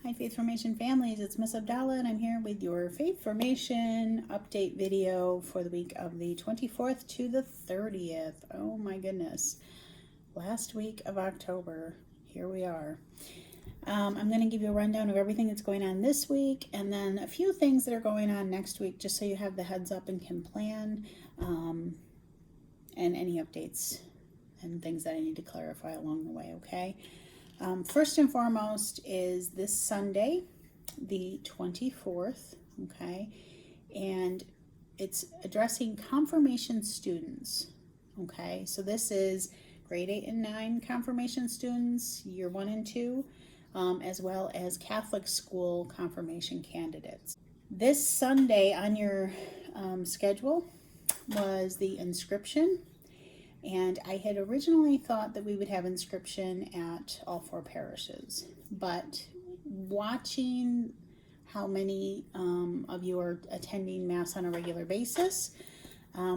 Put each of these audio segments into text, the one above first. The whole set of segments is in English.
Hi Faith Formation families, it's Miss Abdalla and I'm here with your Faith Formation update video for the week of the 24th to the 30th. Oh my goodness, last week of October, here we are. I'm going to give you a rundown of everything that's going on this week and then a few things that are going on next week just so you have the heads up and can plan, and any updates and things that I need to clarify along the way, okay? First and foremost is this Sunday, the 24th, okay, and it's addressing confirmation students, okay, so this is grade 8 and 9 confirmation students, year 1 and 2, as well as Catholic school confirmation candidates. This Sunday on your schedule was the inscription. And I had originally thought that we would have inscription at all 4 parishes, but watching how many of you are attending Mass on a regular basis,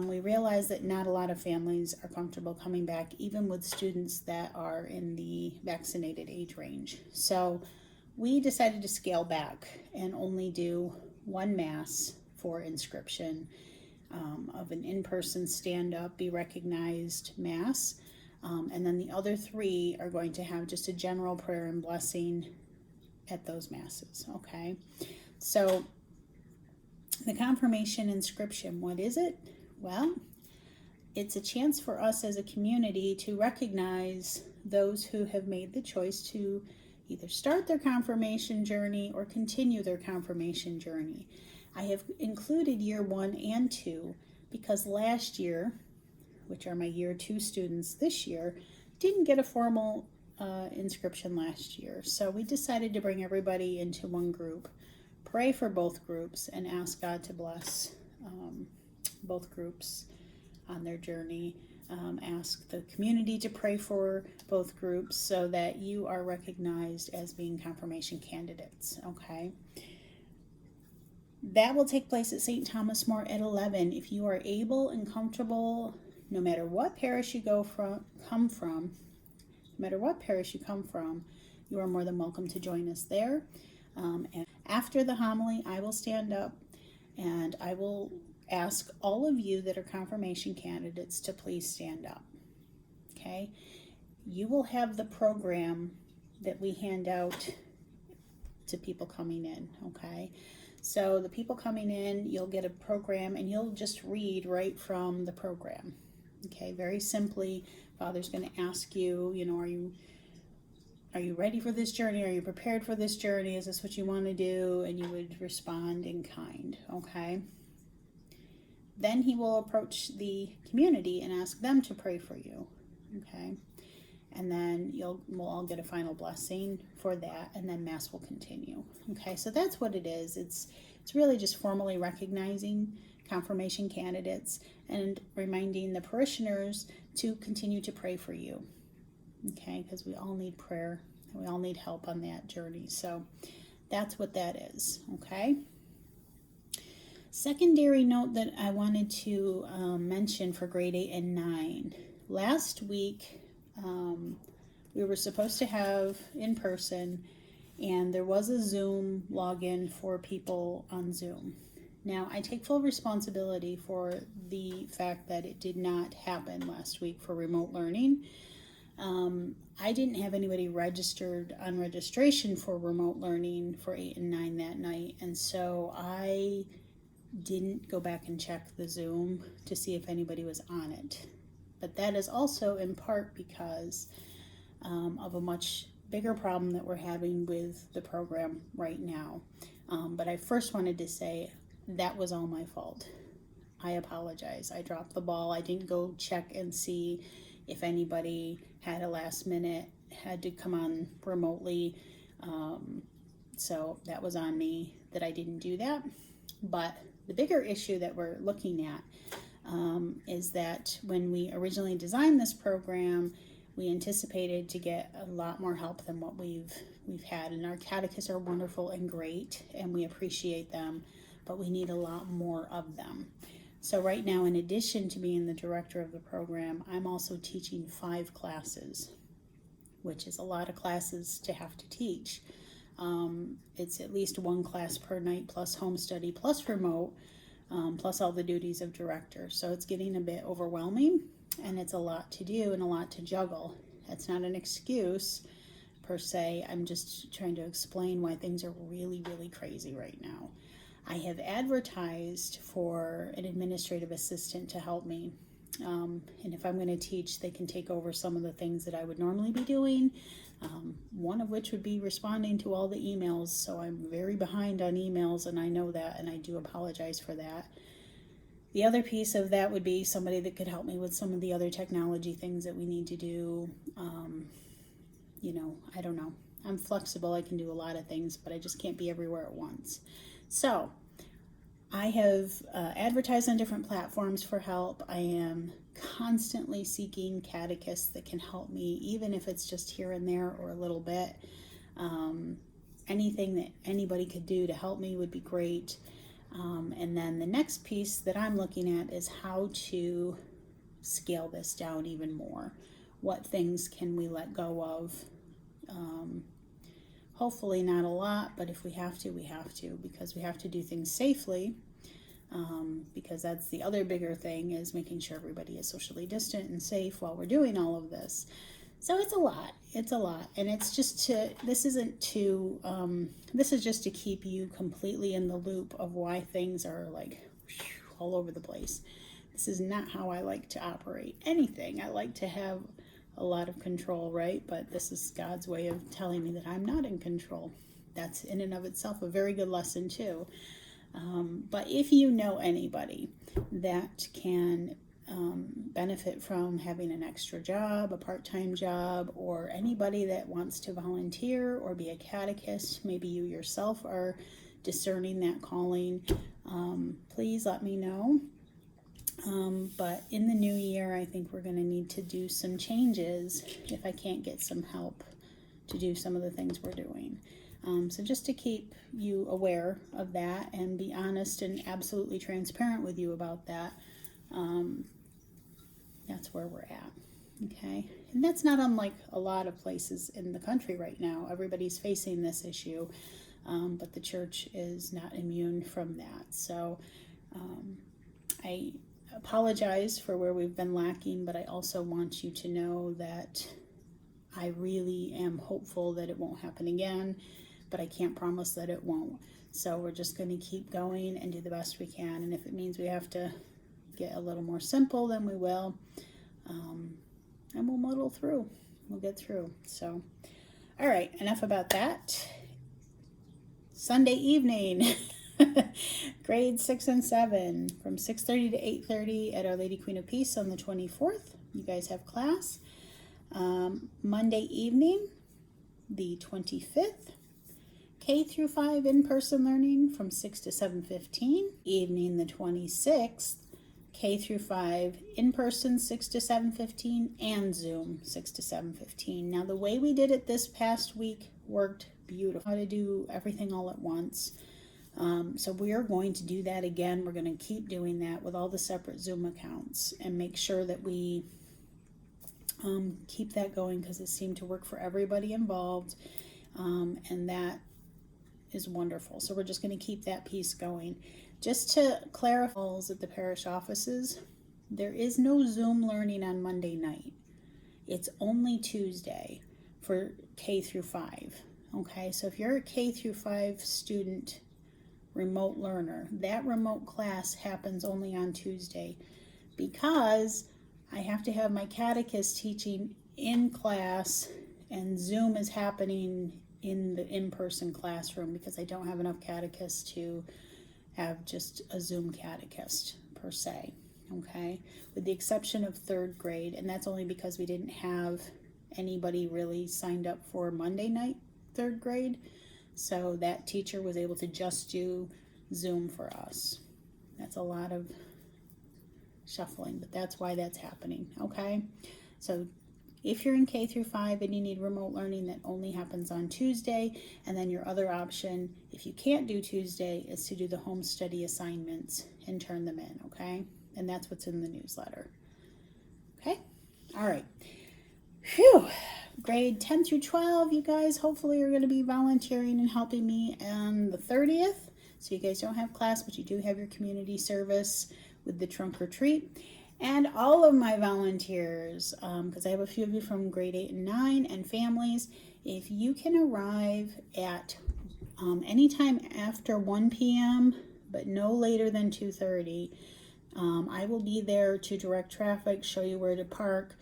we realized that not a lot of families are comfortable coming back, even with students that are in the vaccinated age range. So we decided to scale back and only do 1 Mass for inscription. Of an in-person stand-up, be recognized Mass, and then the other 3 are going to have just a general prayer and blessing at those Masses, okay? So the confirmation inscription, what is it? Well, it's a chance for us as a community to recognize those who have made the choice to either start their confirmation journey or continue their confirmation journey. I have included year 1 and 2 because last year, which are my year 2 students this year, didn't get a formal inscription last year. So we decided to bring everybody into one group, pray for both groups, and ask God to bless both groups on their journey. Ask the community to pray for both groups so that you are recognized as being confirmation candidates, okay? That will take place at St. Thomas More at 11. If you are able and comfortable, no matter what parish you come from, you are more than welcome to join us there. And after the homily, I will stand up and I will ask all of you that are confirmation candidates to please stand up. Okay? You will have the program that we hand out to people coming in, okay? So the people coming in, you'll get a program and you'll just read right from the program. Okay, very simply, Father's going to ask you, are you ready for this journey? Are you prepared for this journey? Is this what you want to do? And you would respond in kind, okay? Then he will approach the community and ask them to pray for you, okay? And then we'll all get a final blessing for that, and then Mass will continue. Okay, so that's what it is. It's really just formally recognizing confirmation candidates and reminding the parishioners to continue to pray for you. Okay, because we all need prayer and we all need help on that journey. So that's what that is. Okay. Secondary note that I wanted to mention for grade 8 and 9. Last week, we were supposed to have in person, and there was a Zoom login for people on Zoom. Now, I take full responsibility for the fact that it did not happen last week for remote learning. I didn't have anybody registered on registration for remote learning for 8 and 9 that night, and so I didn't go back and check the Zoom to see if anybody was on it. But that is also in part because of a much bigger problem that we're having with the program right now. But I first wanted to say that was all my fault. I apologize. I dropped the ball. I didn't go check and see if anybody had a last minute, had to come on remotely. So that was on me that I didn't do that. But the bigger issue that we're looking at is that when we originally designed this program, we anticipated to get a lot more help than what we've had. And our catechists are wonderful and great, and we appreciate them, but we need a lot more of them. So right now, in addition to being the director of the program, I'm also teaching 5 classes, which is a lot of classes to have to teach. It's at least one class per night, plus home study, plus remote, plus all the duties of director. So it's getting a bit overwhelming, and it's a lot to do and a lot to juggle. That's not an excuse per se. I'm just trying to explain why things are really, really crazy right now. I have advertised for an administrative assistant to help me. And if I'm going to teach, they can take over some of the things that I would normally be doing. One of which would be responding to all the emails. So I'm very behind on emails, and I know that, and I do apologize for that. The other piece of that would be somebody that could help me with some of the other technology things that we need to do. I don't know. I'm flexible. I can do a lot of things, but I just can't be everywhere at once. So I have advertised on different platforms for help. I am constantly seeking catechists that can help me, even if it's just here and there or a little bit. Anything that anybody could do to help me would be great. And then the next piece that I'm looking at is how to scale this down even more. What things can we let go of? Hopefully not a lot, but if we have to, we have to, because we have to do things safely. Because that's the other bigger thing, is making sure everybody is socially distant and safe while we're doing all of this. So it's a lot. And it's just this is just to keep you completely in the loop of why things are like all over the place. This is not how I like to operate anything. I like to have a lot of control, right? But this is God's way of telling me that I'm not in control. That's in and of itself a very good lesson too. But if you know anybody that can benefit from having an extra job, a part-time job, or anybody that wants to volunteer or be a catechist, maybe you yourself are discerning that calling, please let me know. But in the new year, I think we're going to need to do some changes if I can't get some help to do some of the things we're doing. So just to keep you aware of that and be honest and absolutely transparent with you about that, that's where we're at. Okay. And that's not unlike a lot of places in the country right now. Everybody's facing this issue, but the church is not immune from that. So I apologize for where we've been lacking, but I also want you to know that I really am hopeful that it won't happen again, but I can't promise that it won't. So we're just going to keep going and do the best we can. And if it means we have to get a little more simple, then we will. And we'll muddle through. We'll get through. So, all right, enough about that. Sunday evening, grades 6 and 7, from 6:30 to 8:30 at Our Lady Queen of Peace on the 24th. You guys have class. Monday evening, the 25th, K through 5 in-person learning from 6 to 7:15. Evening, the 26th, K through 5 in-person 6 to 7:15 and Zoom 6 to 7:15. Now the way we did it this past week worked beautiful. How to do everything all at once. So we are going to do that again. We're going to keep doing that with all the separate Zoom accounts and make sure that we keep that going, because it seemed to work for everybody involved, and that is wonderful. So we're just going to keep that piece going. Just to clarify at the parish offices, there is no Zoom learning on Monday night. It's only Tuesday for K through 5. Okay, so if you're a K through 5 student, remote learner, that remote class happens only on Tuesday, because I have to have my catechist teaching in class and Zoom is happening in the in-person classroom, because I don't have enough catechists to have just a Zoom catechist per se. Okay, with the exception of 3rd grade, and that's only because we didn't have anybody really signed up for Monday night 3rd grade, so that teacher was able to just do Zoom for us. That's a lot of shuffling, but that's why that's happening. Okay, so if you're in K through 5 and you need remote learning, that only happens on Tuesday. And then your other option, if you can't do Tuesday, is to do the home study assignments and turn them in. Okay, and that's what's in the newsletter. Okay, all right. Phew, grade 10 through 12, you guys hopefully are going to be volunteering and helping me on the 30th. So you guys don't have class, but you do have your community service with the trunk or treat. And all of my volunteers, because I have a few of you from grade 8 and 9 and families, if you can arrive at anytime after 1 p.m., but no later than 2:30, I will be there to direct traffic, show you where to park.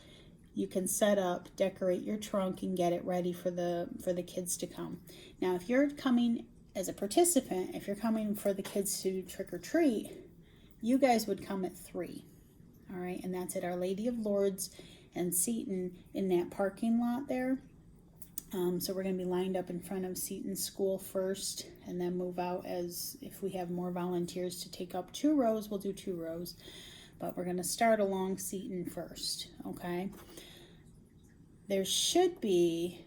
You can set up, decorate your trunk, and get it ready for the kids to come. Now, if you're coming as a participant, if you're coming for the kids to trick or treat, you guys would come at 3. All right, and that's at Our Lady of Lourdes and Seton in that parking lot there. So we're going to be lined up in front of Seton School first, and then move out as if we have more volunteers to take up 2 rows, we'll do 2 rows. But we're going to start along Seton first, okay? There should be,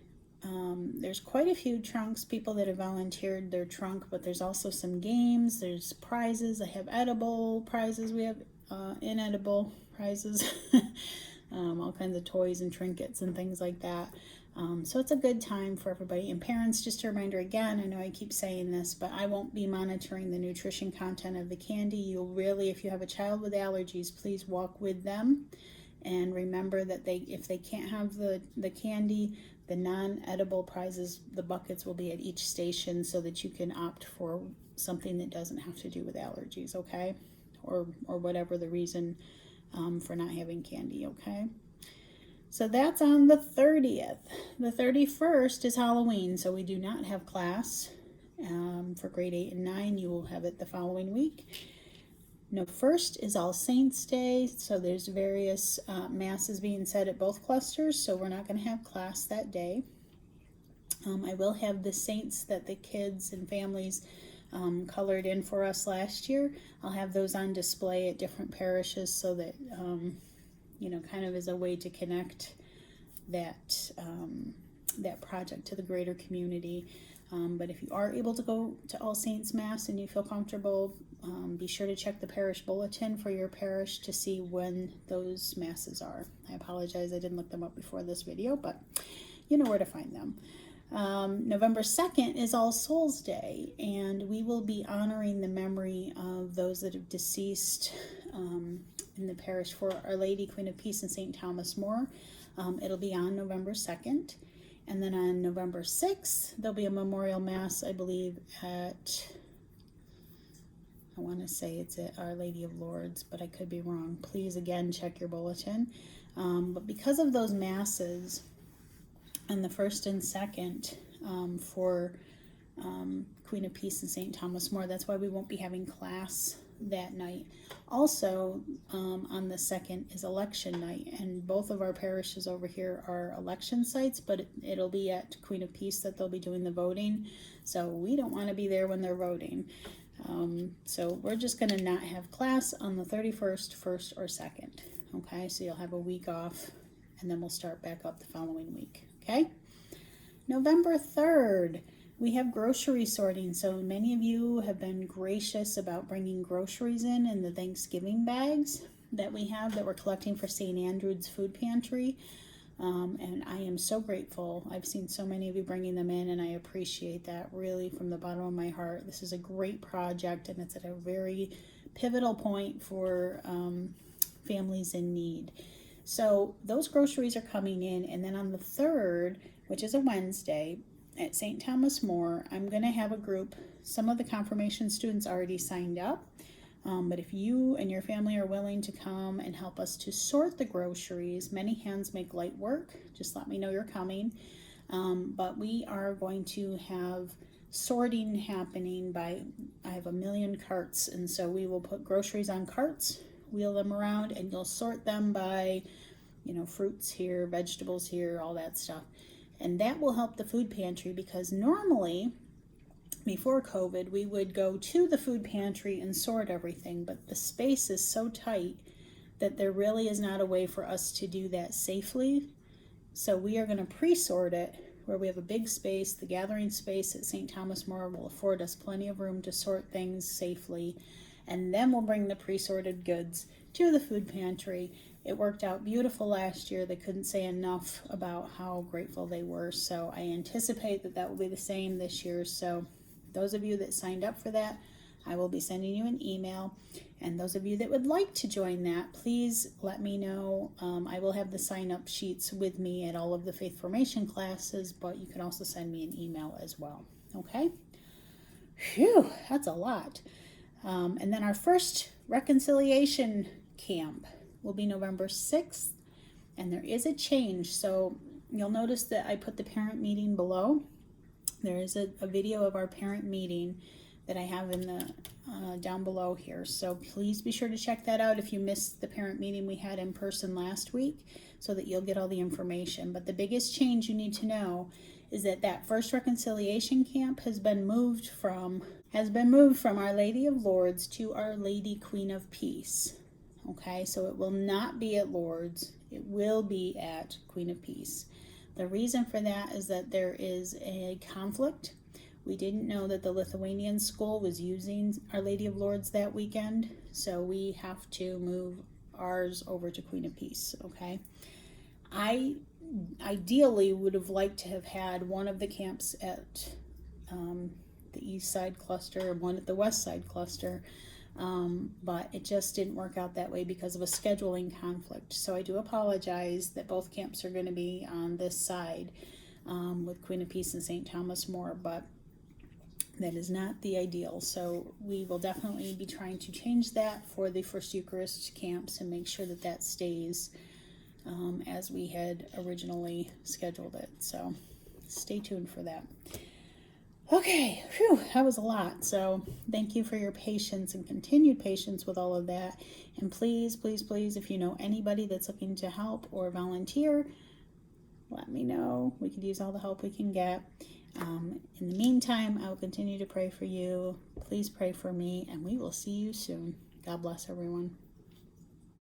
there's quite a few trunks, people that have volunteered their trunk, but there's also some games, there's prizes. I have edible prizes, we have inedible prizes, all kinds of toys and trinkets and things like that. So it's a good time for everybody. And parents, just a reminder again, I know I keep saying this, but I won't be monitoring the nutrition content of the candy. You'll really, if you have a child with allergies, please walk with them. And remember that if they can't have the candy, the non-edible prizes, the buckets will be at each station so that you can opt for something that doesn't have to do with allergies, okay? Or whatever the reason for not having candy, okay? So that's on the 30th. The 31st is Halloween, so we do not have class. For grade 8 and 9, you will have it the following week. No, first is All Saints Day, so there's various masses being said at both clusters, so we're not going to have class that day. I will have the saints that the kids and families colored in for us last year. I'll have those on display at different parishes so that kind of as a way to connect that project to the greater community. But if you are able to go to All Saints Mass and you feel comfortable, be sure to check the parish bulletin for your parish to see when those masses are. I apologize, I didn't look them up before this video, but you know where to find them. November 2nd is All Souls Day, and we will be honoring the memory of those that have deceased in the parish for Our Lady, Queen of Peace, and St. Thomas More. It'll be on November 2nd. And then on November 6th, there'll be a memorial mass, I believe, at, I want to say it's at Our Lady of Lourdes, but I could be wrong. Please, again, check your bulletin. But because of those masses on the 1st and 2nd for Queen of Peace and St. Thomas More, that's why we won't be having class that night. Also, on the 2nd is election night, and both of our parishes over here are election sites, but it'll be at Queen of Peace that they'll be doing the voting, so we don't want to be there when they're voting. So we're just going to not have class on the 31st, 1st, or 2nd, okay? So you'll have a week off, and then we'll start back up the following week, okay? November 3rd, we have grocery sorting. So many of you have been gracious about bringing groceries in the Thanksgiving bags that we have that we're collecting for St. Andrew's Food Pantry. And I am so grateful. I've seen so many of you bringing them in, and I appreciate that really from the bottom of my heart. This is a great project, and it's at a very pivotal point for families in need. So those groceries are coming in, and then on the 3rd, which is a Wednesday, at St. Thomas More, I'm going to have a group. Some of the confirmation students already signed up, but if you and your family are willing to come and help us to sort the groceries, many hands make light work. Just let me know you're coming. But we are going to have sorting happening I have 1 million carts, and so we will put groceries on carts, wheel them around, and you'll sort them by, fruits here, vegetables here, all that stuff. And that will help the food pantry, because normally, before COVID, we would go to the food pantry and sort everything, but the space is so tight that there really is not a way for us to do that safely. So we are going to pre-sort it where we have a big space. The gathering space at St. Thomas More will afford us plenty of room to sort things safely. And then we'll bring the pre-sorted goods to the food pantry. It worked out beautiful last year. They couldn't say enough about how grateful they were. So I anticipate that that will be the same this year. So those of you that signed up for that, I will be sending you an email. And those of you that would like to join that, please let me know. I will have the sign-up sheets with me at all of the Faith Formation classes, but you can also send me an email as well. Okay? Phew, that's a lot. And then our first reconciliation camp will be November 6th, and there is a change. So you'll notice that I put the parent meeting below. There is a video of our parent meeting that I have in the down below here. So please be sure to check that out if you missed the parent meeting we had in person last week, so that you'll get all the information. But the biggest change you need to know is that that first reconciliation camp has been moved from Our Lady of Lourdes to Our Lady Queen of Peace. Okay, so it will not be at Lourdes, it will be at Queen of Peace. The reason for that is that there is a conflict. We didn't know that the Lithuanian school was using Our Lady of Lourdes that weekend, so we have to move ours over to Queen of Peace, okay? I ideally would have liked to have had one of the camps at the East Side cluster and one at the West Side cluster, but it just didn't work out that way because of a scheduling conflict. So I do apologize that both camps are going to be on this side with Queen of Peace and St. Thomas More, but that is not the ideal. So we will definitely be trying to change that for the First Eucharist camps and make sure that that stays as we had originally scheduled it. So stay tuned for that. Okay, whew, that was a lot. So thank you for your patience and continued patience with all of that. And please, please, please, if you know anybody that's looking to help or volunteer, let me know. We could use all the help we can get. In the meantime, I will continue to pray for you. Please pray for me, and we will see you soon. God bless everyone.